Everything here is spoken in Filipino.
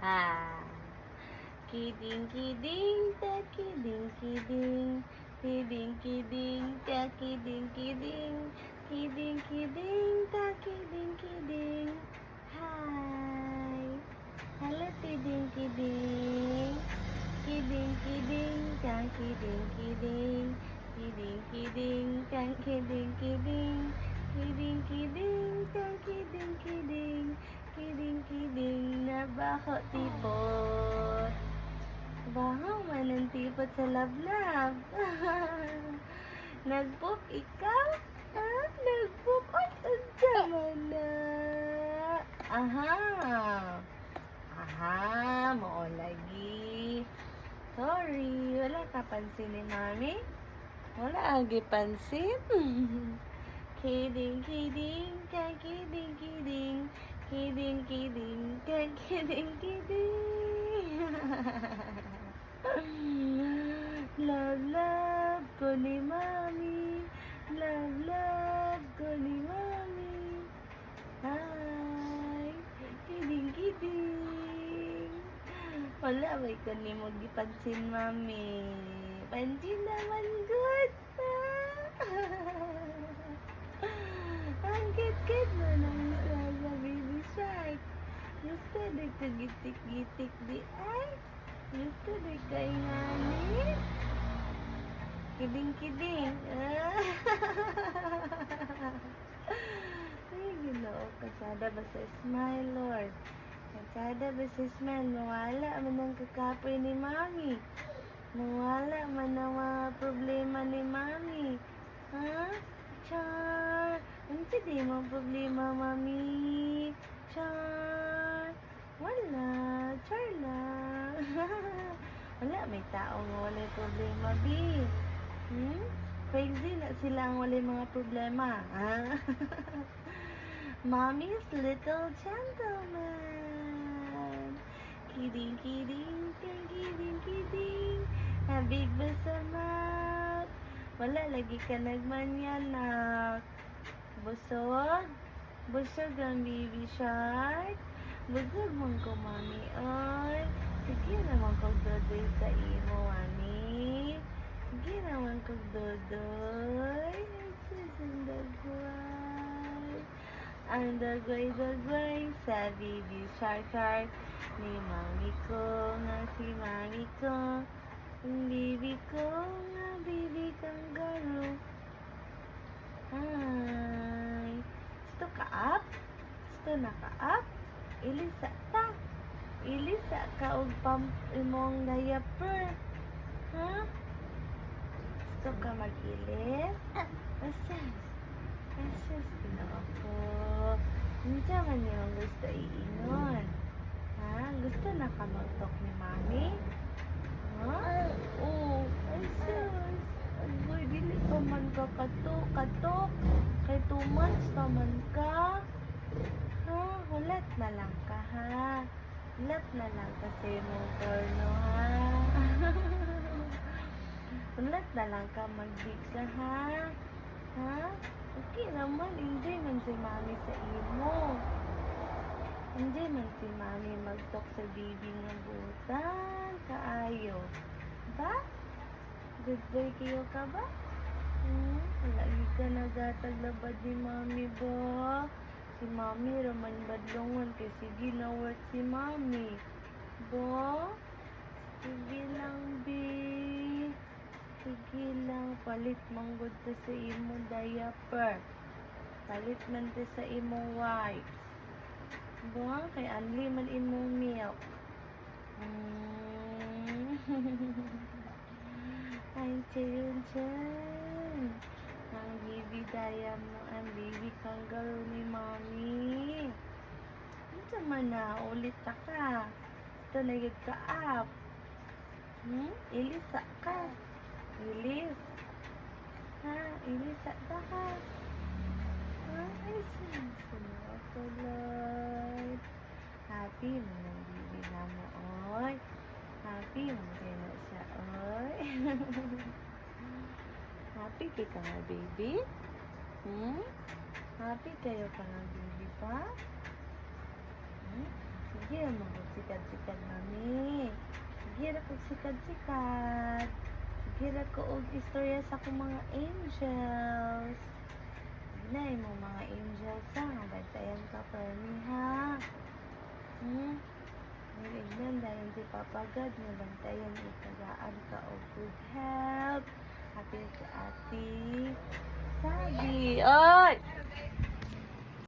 Ah. Kiding kiding ta kiding kiding. Kiding kiding ta kiding kiding. Kiding kiding ta kiding kiding. Hi. Hello kiding kiding. Kiding kiding ta kiding kiding. Kiding kiding ta kiding kiding. Kiding kiding ta kiding kiding. Kiding kiding na baho tipot. Baho man ang tipot sa lablab. Nagpoop ikaw? Ha? Nagpoop? Ay, unsa man na? Aha. Aha, mao lagi. Sorry, wala ka pansin ni mami? Wala agi pansin? Kidding, kidding, ka kidding, kidding. Kidding, kidding, ka kidding, kidding. Love, love ko ni mami. Love, love ko ni mami. Hi. Kidding, kidding. Wala, may kani mo gipansin, mami. Pansin naman, good. Ang kit-kit mo naman sa baby shark. Gusto na kagitik-gitik di ay. Gusto na kaingani. Kiding-kiding. Ay, ginoo. Kasada ba sa smile, Lord? Kasada ba sa smile? Mawala man ang kakapoy ni mami. Mawala man ang mga problema ni mami. Ha? Char! Ano di mo problema, mami? Char! Wala. Char lang. Wala, may tao nga wala problema, B. Crazy na sila ang wala mga problema. Ha? Mommy's little gentleman. Kidding, kidding, kidding, kidding. Habig ba sa mouth? Wala, lagi ka nagmanyanak. Busog? Busog ang baby shark? Busog mong ko, mami. Ay, sige naman kong dodoy sa imo, mami. Sige naman kong dodoy. Ang dagway-dagway sa baby shark ni mami ko nga si mami ko. Ang baby ko nga baby kangaroo. Hi. Gusto ka up? Gusto na ka up? Ilisa ta. Ilisa ka og pump imong diaper. Ha? Gusto ka mag-ilis? Asas. Asas. Ginoo ko. Hindi man yung gusto iingon. Ha? Gusto na ka mag-talk ni mami? Ha? Oo. Asas. Boy, dili pa man ka katok. Kay 2 months pa man ka. Ha? Hulat na lang ka, ha? Hulat na lang kasi mong porno, ha? Hulat na lang ka, magbig ka, ha? Ha? Okay naman, enjoy man si mami sa imo. Enjoy man si mami mag-talk sa baby nga butan. Kaayo. Ba? Good boy kayo ka ba? Lagi ka nagatag labad ni mami ba? Si mami raman badlongon kay sige na work si mami. Ba? Sige lang, bi. Sige lang. Palit manggod ta sa imo diaper. Palit man ta sa imo wipes. Ba? Kay anli man imo milk. Ay, tiyan. Ang baby daya mo, ang baby kangaroo ni mami. Ito man na, ulit ka. Ito na yun ka up. Ilisa ka. Ilis. Ha? Ilisa ka ha. Ha? Ay, sunod. Happy mo ng baby na mo, oy. Happy mo kayo na siya, oy. Happy ka nga, baby? Happy kayo ka nga, baby pa? Sige, magsikat-sikat mami. Sige ra kog sikat-sikat. Sige ra ko og istorya sa akong mga angels. Na mo mga angels ha, nga bantayan ka permi ha. Nilingnan dahil di papagad nga bantayan itagaan ka og good health. Happy si ate. Sabi, oy!